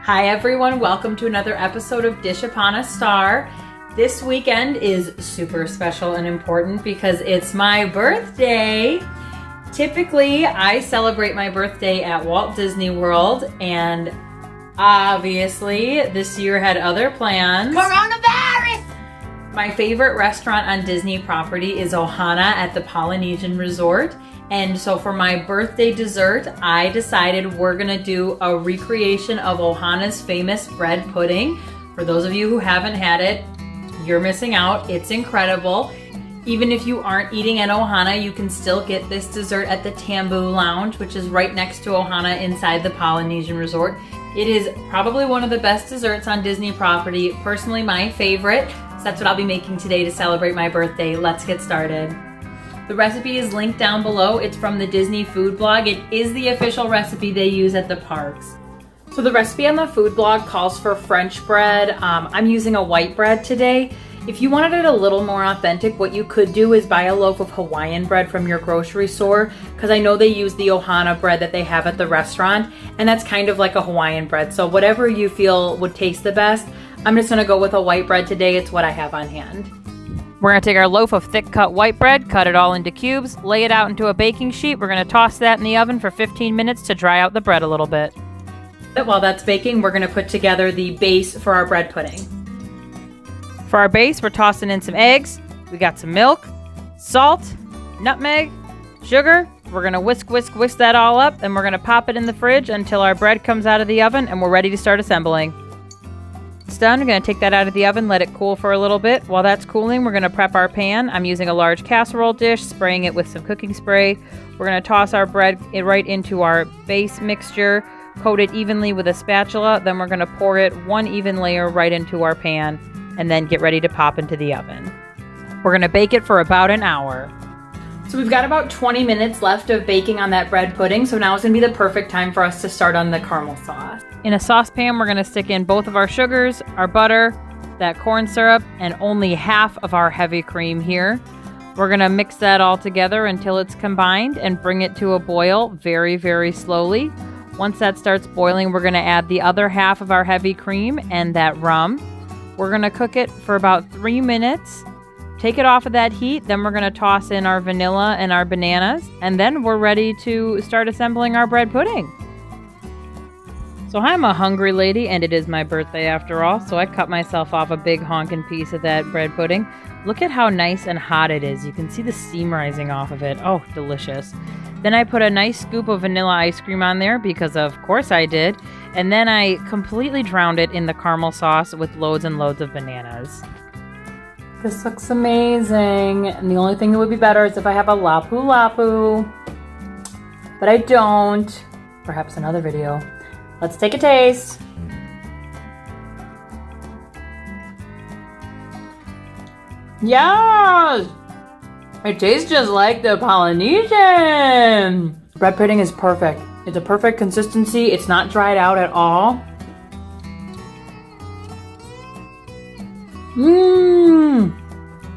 Hi everyone, welcome to another episode of Dish Upon a Star. This weekend is super special and important because it's my birthday. Typically, I celebrate my birthday at Walt Disney World, and obviously this year had other plans. Coronavirus! My favorite restaurant on Disney property is Ohana at the Polynesian Resort. And so for my birthday dessert, I decided we're gonna do a recreation of Ohana's famous bread pudding. For those of you who haven't had it, you're missing out. It's incredible. Even if you aren't eating at Ohana, you can still get this dessert at the Tambu Lounge, which is right next to Ohana inside the Polynesian Resort. It is probably one of the best desserts on Disney property, personally my favorite. So that's what I'll be making today to celebrate my birthday. Let's get started. The recipe is linked down below. It's from the Disney food blog. It is the official recipe they use at the parks. So the recipe on the food blog calls for French bread. I'm using a white bread today. If you wanted it a little more authentic, what you could do is buy a loaf of Hawaiian bread from your grocery store, because I know they use the Ohana bread that they have at the restaurant, and that's kind of like a Hawaiian bread. So whatever you feel would taste the best, I'm just gonna go with a white bread today. It's what I have on hand. We're gonna take our loaf of thick cut white bread, cut it all into cubes, lay it out into a baking sheet. We're gonna toss that in the oven for 15 minutes to dry out the bread a little bit. While that's baking, we're gonna put together the base for our bread pudding. For our base, we're tossing in some eggs. We got some milk, salt, nutmeg, sugar. We're gonna whisk that all up, and we're gonna pop it in the fridge until our bread comes out of the oven and we're ready to start assembling. It's done. We're going to take that out of the oven, let it cool for a little bit. While that's cooling, we're going to prep our pan. I'm using a large casserole dish, spraying it with some cooking spray. We're going to toss our bread right into our base mixture, coat it evenly with a spatula. Then we're going to pour it one even layer right into our pan, and then get ready to pop into the oven. We're going to bake it for about an hour. So we've got about 20 minutes left of baking on that bread pudding, so now is going to be the perfect time for us to start on the caramel sauce. In a saucepan, we're going to stick in both of our sugars, our butter, that corn syrup, and only half of our heavy cream here. We're going to mix that all together until it's combined and bring it to a boil very, very slowly. Once that starts boiling, we're going to add the other half of our heavy cream and that rum. We're going to cook it for about 3 minutes. Take it off of that heat, then we're going to toss in our vanilla and our bananas, and then we're ready to start assembling our bread pudding. So I'm a hungry lady, and it is my birthday after all, so I cut myself off a big honkin' piece of that bread pudding. Look at how nice and hot it is. You can see the steam rising off of it. Oh, delicious. Then I put a nice scoop of vanilla ice cream on there, because of course I did, and then I completely drowned it in the caramel sauce with loads and loads of bananas. This looks amazing, and the only thing that would be better is if I have a lapu, but I don't. Perhaps another video. Let's take a taste. Yes! It tastes just like the Polynesian! Bread pudding is perfect. It's a perfect consistency. It's not dried out at all.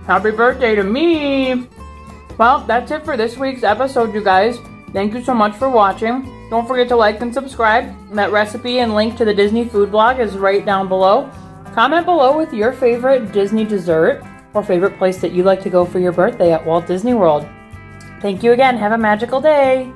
Happy birthday to me! Well, that's it for this week's episode, you guys. Thank you so much for watching. Don't forget to like and subscribe. That recipe and link to the Disney food blog is right down below. Comment below with your favorite Disney dessert or favorite place that you like to go for your birthday at Walt Disney World. Thank you again. Have a magical day.